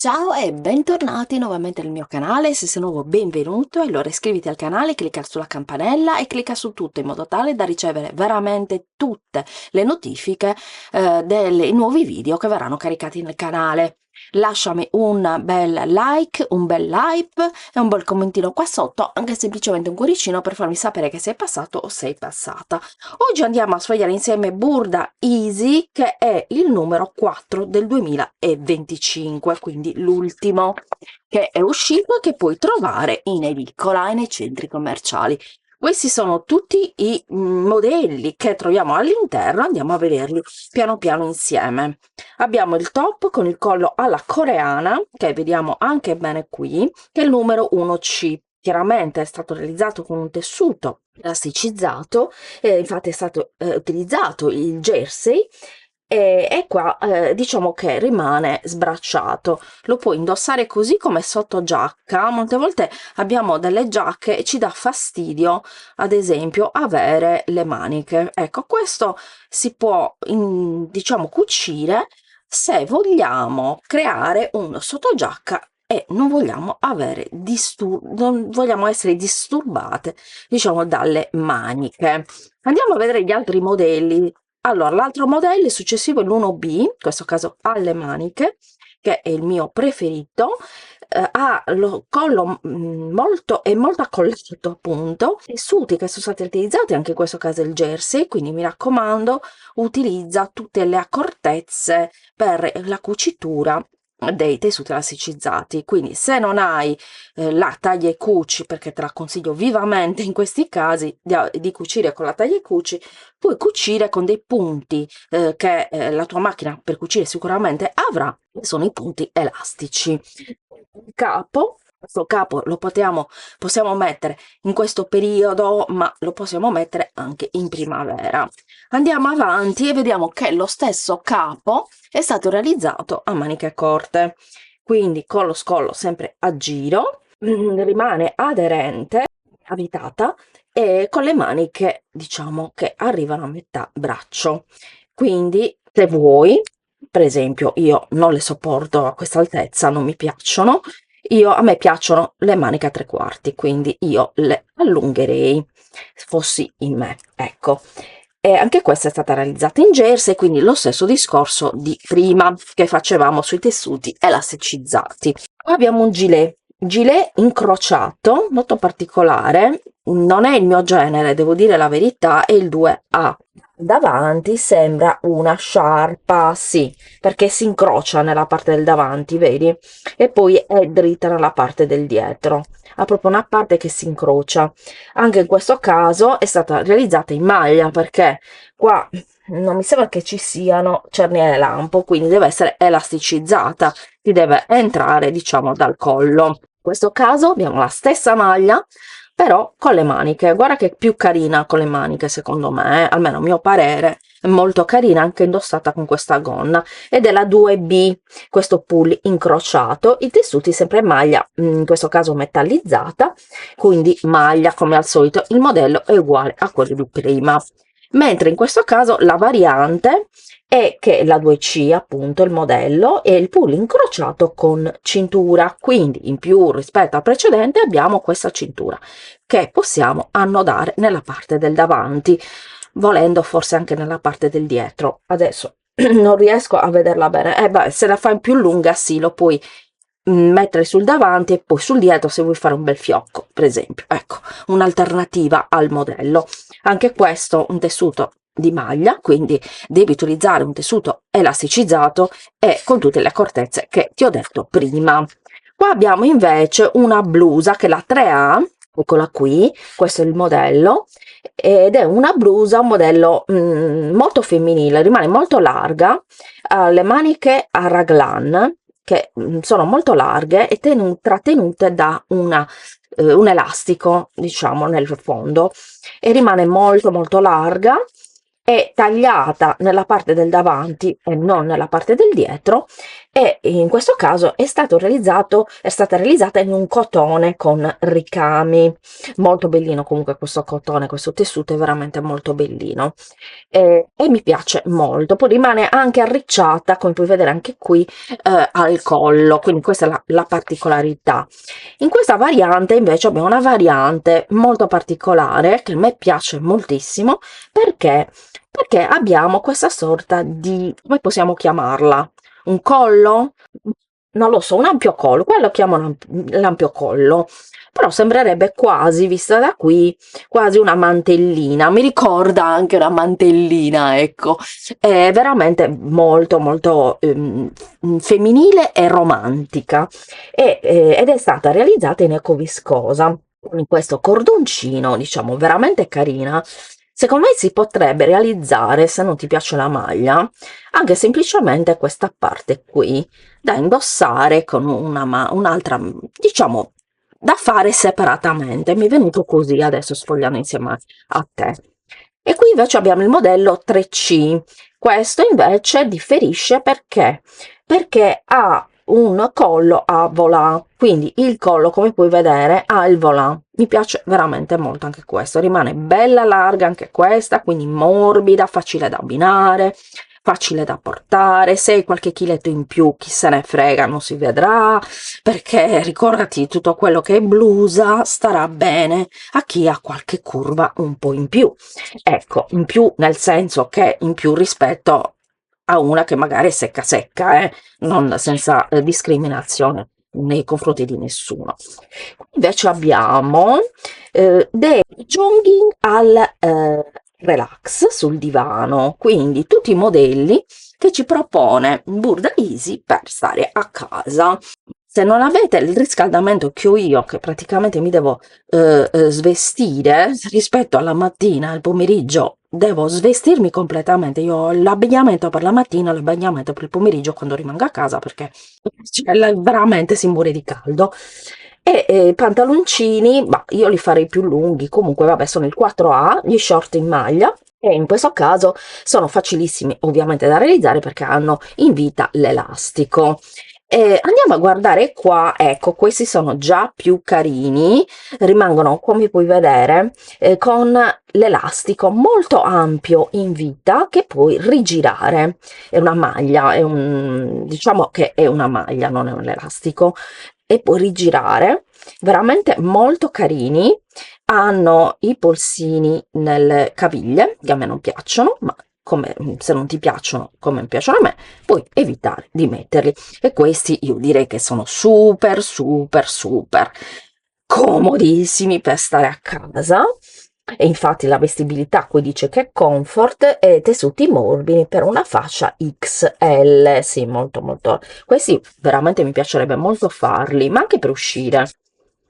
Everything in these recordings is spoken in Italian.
Ciao e bentornati nuovamente nel mio canale. Se sei nuovo, benvenuto. Allora iscriviti al canale, clicca sulla campanella e clicca su tutto in modo tale da ricevere veramente tutte le notifiche dei nuovi video che verranno caricati nel canale. Lasciami un bel like, un bel like e un bel commentino qua sotto, anche semplicemente un cuoricino per farmi sapere che sei passato o sei passata. Oggi andiamo a sfogliare insieme Burda Easy, che è il numero 4 del 2025, quindi l'ultimo che è uscito e che puoi trovare in edicola e nei centri commerciali. Questi sono tutti i modelli che troviamo all'interno, andiamo a vederli piano piano insieme. Abbiamo il top con il collo alla coreana, che vediamo anche bene qui, che è il numero 1C. Chiaramente è stato realizzato con un tessuto elasticizzato, infatti è stato utilizzato il jersey e qua diciamo che rimane sbracciato. Lo puoi indossare così come sotto giacca. Molte volte abbiamo delle giacche e ci dà fastidio, ad esempio, avere le maniche. Ecco, questo si può diciamo cucire se vogliamo creare un sottogiacca e non vogliamo avere non vogliamo essere disturbate, diciamo, dalle maniche. Andiamo a vedere gli altri modelli. Allora, l'altro modello successivo è l'1B, in questo caso alle maniche, che è il mio preferito. Ha lo collo molto accollato, appunto, tessuti che sono stati utilizzati anche in questo caso il jersey, quindi mi raccomando, utilizza tutte le accortezze per la cucitura dei tessuti elasticizzati. Quindi se non hai la taglia e cuci, perché te la consiglio vivamente in questi casi di cucire con la taglia e cuci, puoi cucire con dei punti che la tua macchina per cucire sicuramente avrà, che sono i punti elastici. Il capo, questo capo lo possiamo mettere in questo periodo, ma lo possiamo mettere anche in primavera. Andiamo avanti e vediamo che lo stesso capo è stato realizzato a maniche corte, quindi con lo scollo sempre a giro, rimane aderente, avvitata, e con le maniche diciamo che arrivano a metà braccio. Quindi se vuoi, per esempio, io non le sopporto a questa altezza, non mi piacciono, a me piacciono le maniche a 3/4, quindi io le allungherei se fossi in me, ecco. E anche questa è stata realizzata in jersey, quindi lo stesso discorso di prima che facevamo sui tessuti elasticizzati. Qua abbiamo un gilet incrociato, molto particolare, non è il mio genere, devo dire la verità, è il 2A. Davanti sembra una sciarpa, sì, perché si incrocia nella parte del davanti, vedi? E poi è dritta nella parte del dietro. Ha proprio una parte che si incrocia. Anche in questo caso è stata realizzata in maglia, perché qua non mi sembra che ci siano cerniere lampo, quindi deve essere elasticizzata, ti deve entrare, diciamo, dal collo. In questo caso abbiamo la stessa maglia, però con le maniche. Guarda che è più carina con le maniche, secondo me, almeno a mio parere è molto carina anche indossata con questa gonna, ed è la 2B, questo pull incrociato, i tessuti sempre in maglia, in questo caso metallizzata, quindi maglia come al solito. Il modello è uguale a quello di prima, mentre in questo caso la variante è che la 2C, appunto, il modello, è il pull incrociato con cintura, quindi in più rispetto al precedente abbiamo questa cintura che possiamo annodare nella parte del davanti, volendo forse anche nella parte del dietro. Adesso non riesco a vederla bene, beh, se la fai più lunga sì, lo puoi mettere sul davanti e poi sul dietro se vuoi fare un bel fiocco, per esempio. Ecco, un'alternativa al modello. Anche questo un tessuto di maglia, quindi devi utilizzare un tessuto elasticizzato e con tutte le accortezze che ti ho detto prima. Qua abbiamo invece una blusa che è la 3A, eccola qui, questo è il modello, ed è una blusa, un modello molto femminile, rimane molto larga, ha le maniche a raglan, che sono molto larghe e trattenute da un elastico, diciamo, nel fondo, e rimane molto larga, è tagliata nella parte del davanti e non nella parte del dietro, e in questo caso è stata realizzata in un cotone con ricami, molto bellino comunque questo cotone, questo tessuto è veramente molto bellino, e mi piace molto. Poi rimane anche arricciata, come puoi vedere anche qui, al collo, quindi questa è la particolarità. In questa variante invece abbiamo una variante molto particolare che a me piace moltissimo, perché abbiamo questa sorta di, come possiamo chiamarla? Un collo? Non lo so, un ampio collo, quello chiamano l'ampio collo, però sembrerebbe quasi, vista da qui, quasi una mantellina, mi ricorda anche una mantellina, ecco, è veramente molto molto femminile e romantica, ed è stata realizzata in ecoviscosa, con questo cordoncino, diciamo, veramente carina. Secondo me si potrebbe realizzare, se non ti piace la maglia, anche semplicemente questa parte qui, da indossare con un'altra, diciamo, da fare separatamente. Mi è venuto così adesso sfogliando insieme a te. E qui invece abbiamo il modello 3C. Questo invece differisce perché ha un collo a volant, quindi il collo, come puoi vedere, ha il volant. Mi piace veramente molto anche questo, rimane bella larga anche questa, quindi morbida, facile da abbinare, facile da portare. Se hai qualche chiletto in più, chi se ne frega, non si vedrà, perché ricordati, tutto quello che è blusa starà bene a chi ha qualche curva un po' in più, ecco, in più nel senso che in più rispetto a una che magari è secca secca, non senza discriminazione nei confronti di nessuno. Invece abbiamo dei jogging al relax sul divano, quindi tutti i modelli che ci propone Burda Easy per stare a casa. Se non avete il riscaldamento che ho io, che praticamente mi devo svestire rispetto alla mattina, al pomeriggio devo svestirmi completamente. Io ho l'abbigliamento per la mattina, l'abbigliamento per il pomeriggio quando rimango a casa, perché cioè, veramente si muore di caldo. E pantaloncini, ma io li farei più lunghi, comunque vabbè, sono il 4A, gli short in maglia, e in questo caso sono facilissimi ovviamente da realizzare perché hanno in vita l'elastico. Andiamo a guardare qua, ecco, questi sono già più carini, rimangono, come puoi vedere, con l'elastico molto ampio in vita che puoi rigirare. È una maglia, diciamo che è una maglia, non è un elastico, e puoi rigirare, veramente molto carini. Hanno i polsini nelle caviglie, che a me non piacciono, ma come, se non ti piacciono come piacciono a me, puoi evitare di metterli. E questi io direi che sono super super super comodissimi per stare a casa. E infatti la vestibilità qui dice che è comfort e tessuti morbidi per una fascia XL, sì, molto molto. Questi veramente mi piacerebbe molto farli, ma anche per uscire.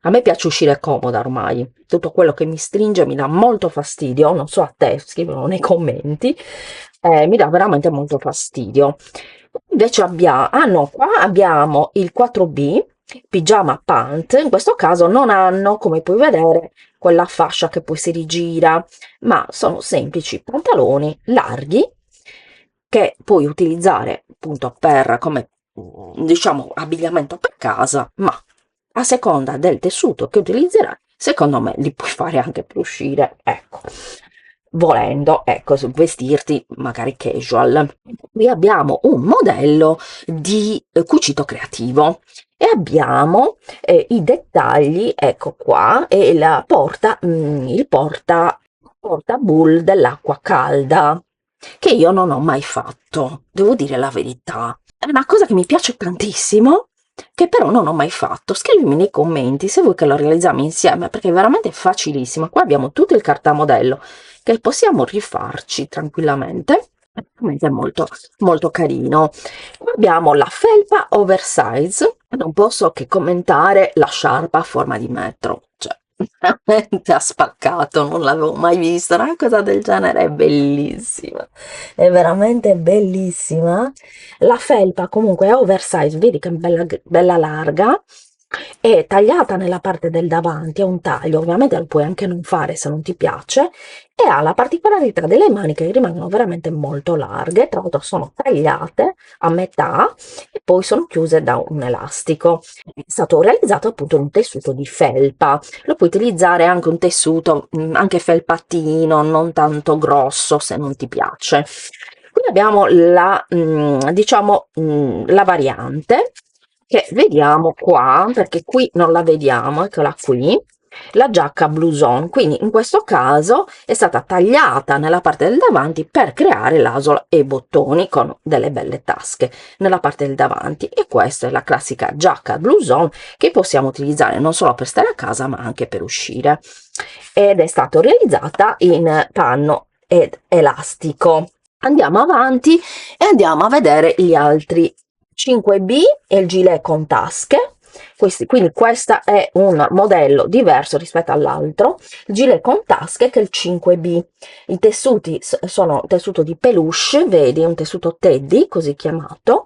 A me piace uscire comoda ormai, tutto quello che mi stringe mi dà molto fastidio, non so a te, scrivono nei commenti, mi dà veramente molto fastidio. Invece abbiamo, ah no, qua abbiamo il 4B, pigiama pant, in questo caso non hanno, come puoi vedere, quella fascia che poi si rigira, ma sono semplici pantaloni larghi che puoi utilizzare appunto per come diciamo abbigliamento per casa, ma a seconda del tessuto che utilizzerai, secondo me li puoi fare anche per uscire, ecco, volendo, ecco, vestirti magari casual. Qui abbiamo un modello di cucito creativo e abbiamo i dettagli, ecco qua, e la porta, il porta bull dell'acqua calda, che io non ho mai fatto, devo dire la verità. È una cosa che mi piace tantissimo, che però non ho mai fatto. Scrivimi nei commenti se vuoi che lo realizziamo insieme, perché è veramente facilissimo. Qua abbiamo tutto il cartamodello che possiamo rifarci tranquillamente. È molto molto carino. Qua abbiamo la felpa oversize, non posso che commentare la sciarpa a forma di metro, cioè veramente ha spaccato, non l'avevo mai vista, una cosa del genere è bellissima, è veramente bellissima. La felpa comunque è oversize, vedi che bella, bella larga, è tagliata nella parte del davanti, è un taglio, ovviamente lo puoi anche non fare se non ti piace, e ha la particolarità delle maniche che rimangono veramente molto larghe, tra l'altro sono tagliate a metà e poi sono chiuse da un elastico. È stato realizzato appunto in un tessuto di felpa, lo puoi utilizzare anche un tessuto, anche felpatino, non tanto grosso se non ti piace. Qui abbiamo la, diciamo, la variante che vediamo qua, perché qui non la vediamo, eccola qui, la giacca blouson. Quindi in questo caso è stata tagliata nella parte del davanti per creare l'asola e i bottoni con delle belle tasche nella parte del davanti, e questa è la classica giacca blouson che possiamo utilizzare non solo per stare a casa ma anche per uscire, ed è stato realizzata in panno ed elastico. Andiamo avanti e andiamo a vedere gli altri. 5B è il gilet con tasche. Quindi questo è un modello diverso rispetto all'altro, il gilet con tasche, che è il 5B. I tessuti sono tessuto di peluche, vedi, un tessuto teddy così chiamato,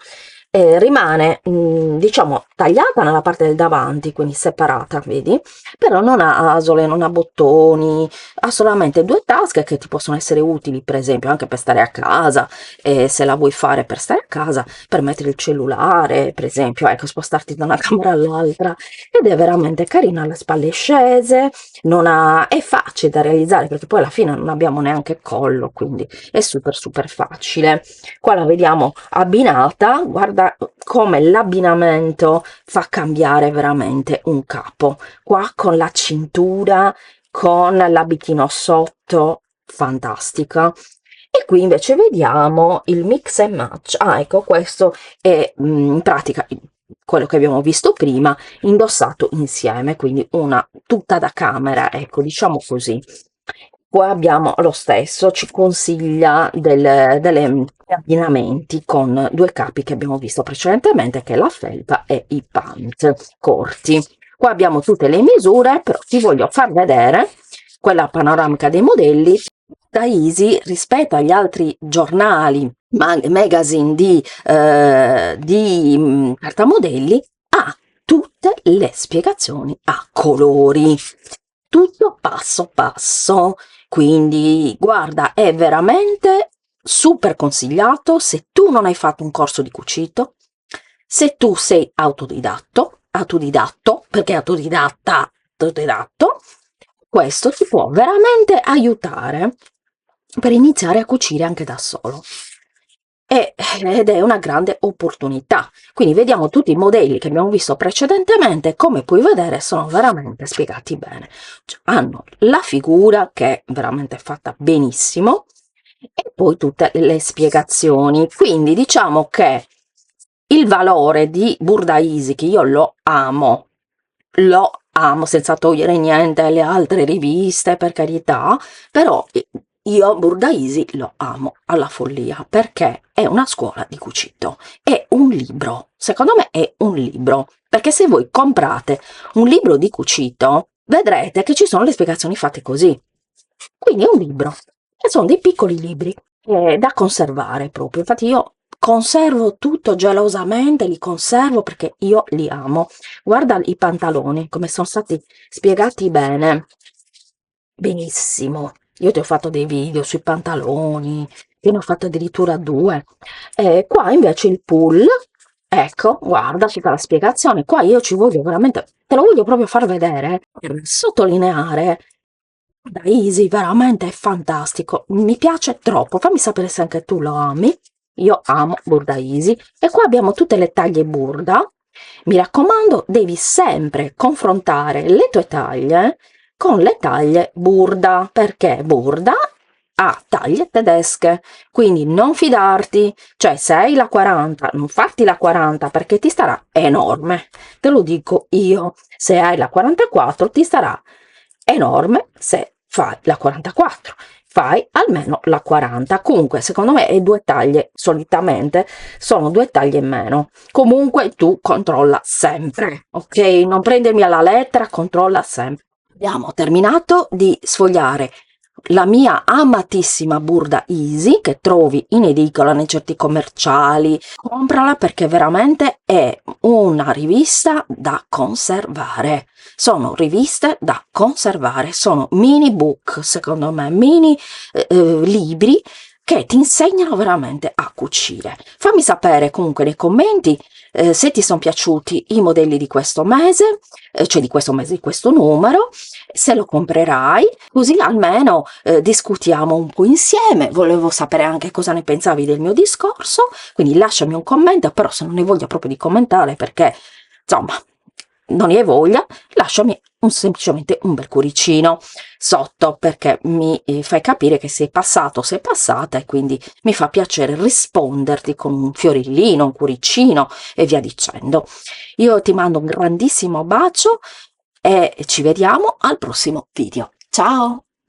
rimane diciamo tagliata nella parte del davanti, quindi separata, vedi, però non ha asole, non ha bottoni, ha solamente due tasche che ti possono essere utili per esempio anche per stare a casa, se la vuoi fare per stare a casa, per mettere il cellulare per esempio, ecco, spostarti da una camera all'altra, ed è veramente carina, ha le spalle scese, non ha, è facile da realizzare perché poi alla fine non abbiamo neanche collo, quindi è super facile. Qua la vediamo abbinata, guarda come l'abbinamento fa cambiare veramente un capo, qua con la cintura, con l'abitino sotto, fantastica. E qui invece vediamo il mix and match. Ecco, questo è in pratica quello che abbiamo visto prima indossato insieme, quindi una tuta da camera, ecco, diciamo così. Poi abbiamo lo stesso, ci consiglia degli abbinamenti con due capi che abbiamo visto precedentemente, che è la felpa e i pant corti. Qua abbiamo tutte le misure, però ti voglio far vedere quella panoramica dei modelli. Da Easy, rispetto agli altri giornali, magazine di cartamodelli, ha tutte le spiegazioni a colori, tutto passo passo, quindi guarda, è veramente super consigliato se tu non hai fatto un corso di cucito, se tu sei autodidatto, perché autodidatto, questo ti può veramente aiutare per iniziare a cucire anche da solo. Ed è una grande opportunità. Quindi vediamo tutti i modelli che abbiamo visto precedentemente, come puoi vedere sono veramente spiegati bene, cioè, hanno la figura che è veramente fatta benissimo e poi tutte le spiegazioni. Quindi diciamo che il valore di Burda Easy, che io lo amo senza togliere niente alle altre riviste, per carità, però io Burda Easy lo amo alla follia perché è una scuola di cucito, è un libro, secondo me è un libro, perché se voi comprate un libro di cucito vedrete che ci sono le spiegazioni fatte così, quindi è un libro e sono dei piccoli libri da conservare proprio, infatti io conservo tutto gelosamente, li conservo perché io li amo. Guarda i pantaloni come sono stati spiegati bene, benissimo. Io ti ho fatto dei video sui pantaloni, io ne ho fatto addirittura due. Qua invece il pull, ecco, guarda tutta la spiegazione. Qua io ci voglio veramente, te lo voglio proprio far vedere per sottolineare. Da Easy veramente è fantastico, mi piace troppo. Fammi sapere se anche tu lo ami. Io amo Burda Easy. E qua abbiamo tutte le taglie Burda. Mi raccomando, devi sempre confrontare le tue taglie con le taglie Burda, perché Burda ha taglie tedesche, quindi non fidarti, cioè se hai la 40, non farti la 40 perché ti starà enorme, te lo dico io, se hai la 44 ti starà enorme, se fai la 44 fai almeno la 40. Comunque secondo me è due taglie, solitamente sono due taglie in meno. Comunque tu controlla sempre, ok? Non prendermi alla lettera, controlla sempre. Abbiamo terminato di sfogliare la mia amatissima Burda Easy, che trovi in edicola nei centri commerciali. Comprala perché veramente è una rivista da conservare. Sono riviste da conservare, sono mini book, secondo me, mini libri che ti insegnano veramente a cucire. Fammi sapere comunque nei commenti se ti sono piaciuti i modelli di questo mese, cioè di questo mese, di questo numero, se lo comprerai, così almeno discutiamo un po' insieme. Volevo sapere anche cosa ne pensavi del mio discorso, quindi lasciami un commento, però se non ne voglio proprio di commentare perché, insomma, non ne hai voglia, lasciami semplicemente un bel cuoricino sotto, perché mi fai capire che sei passato, sei passata, e quindi mi fa piacere risponderti con un fiorellino, un cuoricino e via dicendo. Io ti mando un grandissimo bacio e ci vediamo al prossimo video. Ciao!